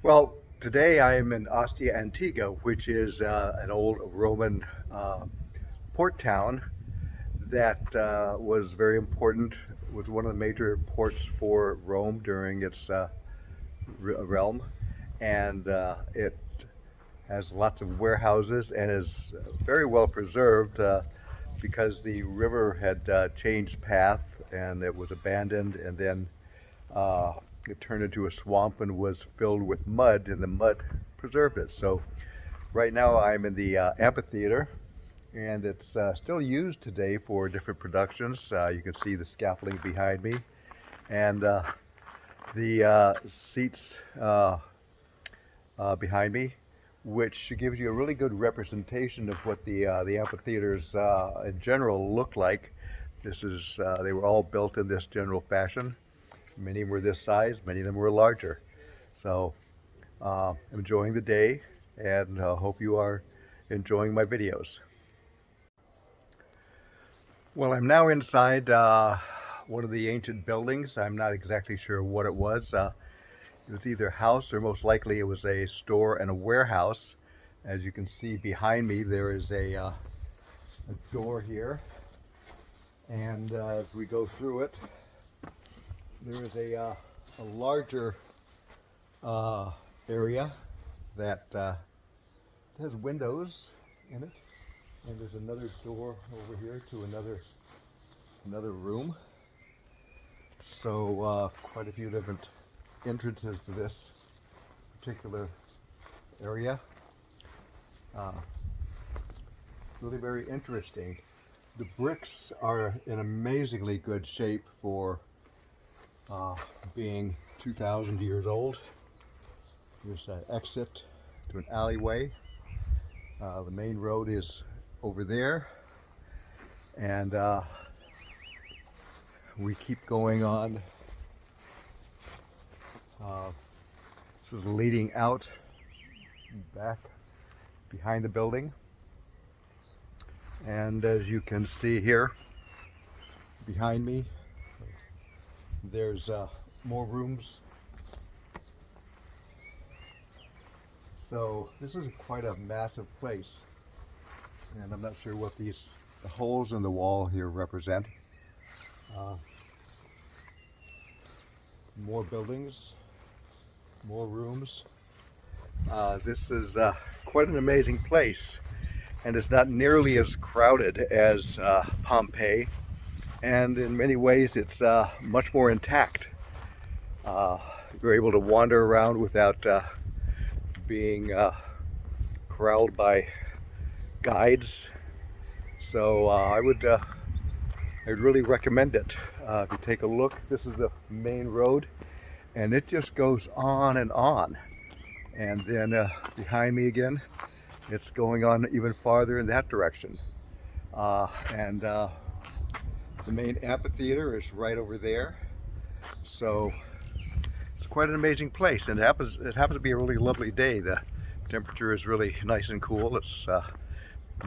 Well, today I am in Ostia Antica, which is an old Roman port town that was very important, was one of the major ports for Rome during its realm. And it has lots of warehouses and is very well preserved because the river had changed path and it was abandoned, and then uh, it turned into a swamp and was filled with mud, and the mud preserved it. So right now I'm in the amphitheater, and it's still used today for different productions. You can see the scaffolding behind me, and the seats behind me, which gives you a really good representation of what the amphitheaters in general look like. This is they were all built in this general fashion. Many were this size, many of them were larger. So I'm enjoying the day, and hope you are enjoying my videos. Well, I'm now inside one of the ancient buildings. I'm not exactly sure what it was. It was either a house, or most likely it was a store and a warehouse. As you can see behind me, there is a door here, and as we go through it, there is a larger area that has windows in it, and there's another door over here to another room. So quite a few different entrances to this particular area. Really very interesting. The bricks are in amazingly good shape for being 2,000 years old. There's an exit to an alleyway. The main road is over there, and we keep going on. This is leading out back behind the building, and as you can see here behind me, there's more rooms. So this is quite a massive place, and I'm not sure what the holes in the wall here represent. More buildings, more rooms. This is quite an amazing place, and it's not nearly as crowded as Pompeii, and in many ways it's much more intact. You're able to wander around without being corralled by guides. So I'd really recommend it. If you take a look, this is the main road, and it just goes on and on. And then behind me again, it's going on even farther in that direction. And the main amphitheater is right over there. So it's quite an amazing place, and it happens to be a really lovely day. The temperature is really nice and cool. It's a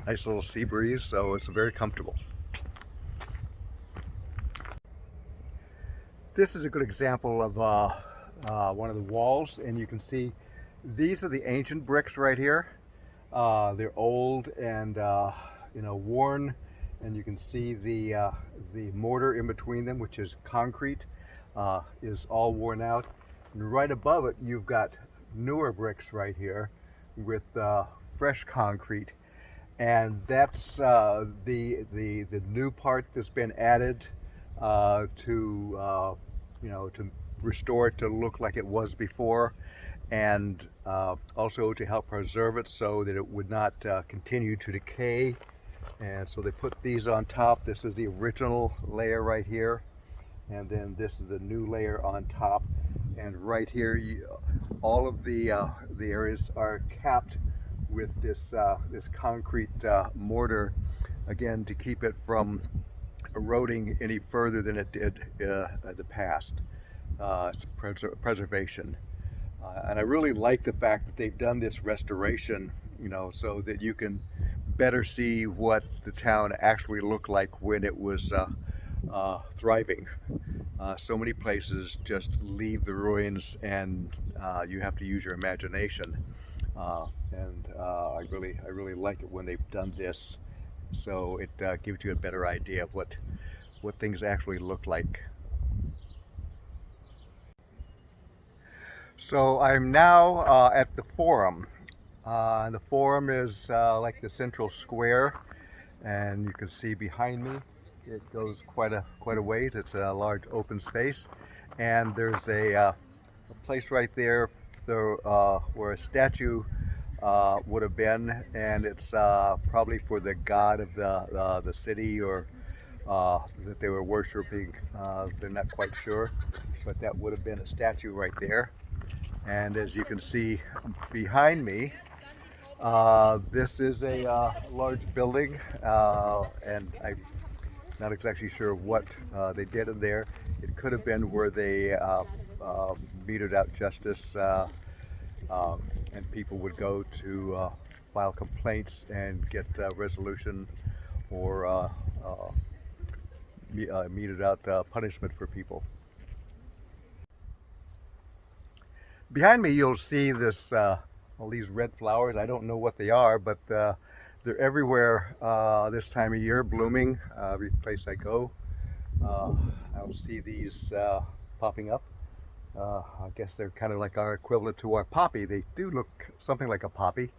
nice little sea breeze, so it's very comfortable. This is a good example of one of the walls, and you can see these are the ancient bricks right here. They're old and worn, and you can see the mortar in between them, which is concrete, is all worn out. And right above it, you've got newer bricks right here with fresh concrete, and that's the new part that's been added to restore it to look like it was before, and also to help preserve it so that it would not continue to decay. And so they put these on top. This is the original layer right here, and then this is the new layer on top. And right here, all of the areas are capped with this concrete mortar, again, to keep it from eroding any further than it did in the past. It's preservation. And I really like the fact that they've done this restoration, so that you can better see what the town actually looked like when it was thriving. So many places just leave the ruins, and you have to use your imagination. I really like it when they've done this, so it gives you a better idea of what things actually look like. So I'm now at the Forum. The Forum is like the central square, and you can see behind me it goes quite a ways. It's a large open space, and there's a place right there where a statue would have been, and it's probably for the god of the city, or that they were worshiping. They're not quite sure, but that would have been a statue right there. And as you can see behind me, this is a large building, and I'm not exactly sure what they did in there. It could have been where they meted out justice, and people would go to file complaints and get resolution, or meted out punishment for people. Behind me, you'll see all these red flowers. I don't know what they are, but they're everywhere this time of year, blooming. Every place I go, I'll see these popping up. I guess they're kind of like our equivalent to our poppy. They do look something like a poppy.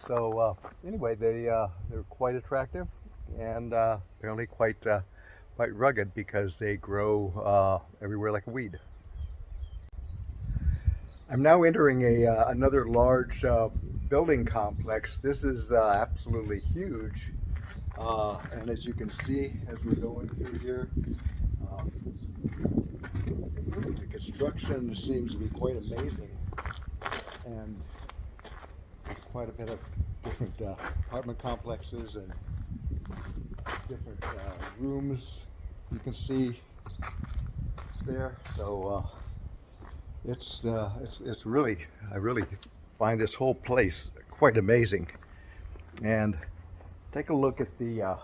So anyway, they're quite attractive, and apparently quite rugged, because they grow everywhere like a weed. I'm now entering another large building complex. This is absolutely huge, and as you can see as we're going through here, the construction seems to be quite amazing, and quite a bit of different apartment complexes and different rooms you can see there. So it's really, I really find this whole place quite amazing. And take a look at the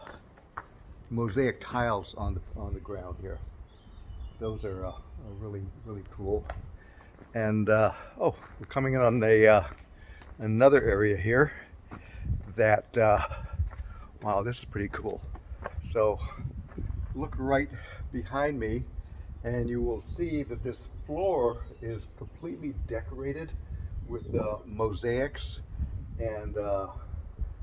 mosaic tiles on the ground here. Those are really cool. And oh, we're coming in on another area here that wow, this is pretty cool. So look right behind me, and you will see that this floor is completely decorated with mosaics, and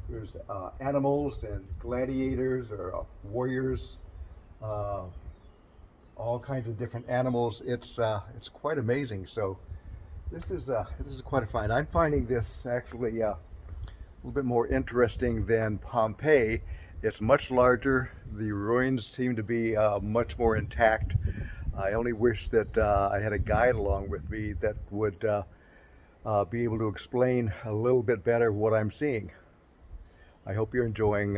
there's animals and gladiators, or warriors, all kinds of different animals. It's quite amazing. So this is quite a find. I'm finding this actually a little bit more interesting than Pompeii. It's much larger. The ruins seem to be much more intact. I only wish that I had a guide along with me that would be able to explain a little bit better what I'm seeing. I hope you're enjoying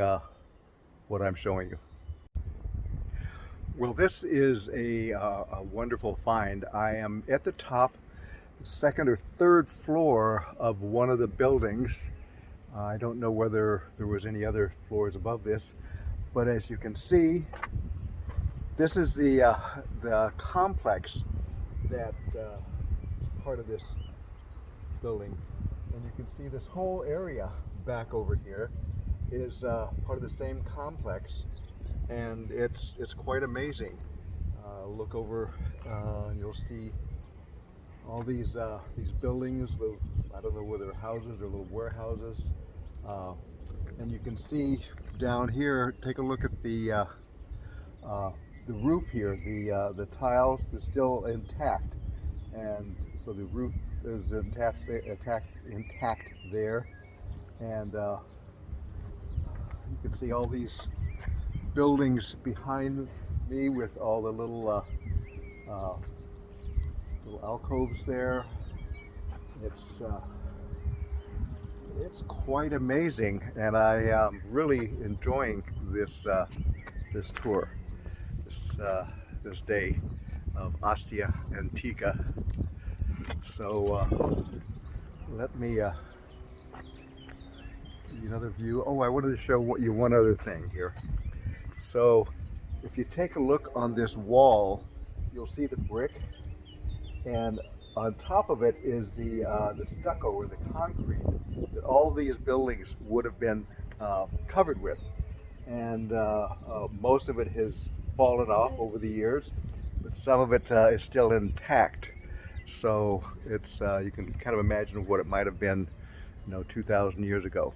what I'm showing you. Well, this is a wonderful find. I am at the top, second or third floor of one of the buildings. I don't know whether there was any other floors above this, but as you can see, this is the complex that is part of this building, and you can see this whole area back over here is part of the same complex, and it's quite amazing. Look over, and you'll see all these buildings. I don't know whether they're houses or little warehouses, and you can see down here. Take a look at the roof here. The tiles are still intact, and so the roof is intact there, and you can see all these buildings behind me with all the little alcoves there. It's quite amazing, and I am really enjoying this this tour, this day of Ostia Antica. So let me give you another view. Oh, I wanted to show you one other thing here. So if you take a look on this wall, you'll see the brick, and on top of it is the stucco or the concrete that all these buildings would have been covered with. And most of it has fallen off over the years, but some of it is still intact. So it's you can kind of imagine what it might have been, 2,000 years ago.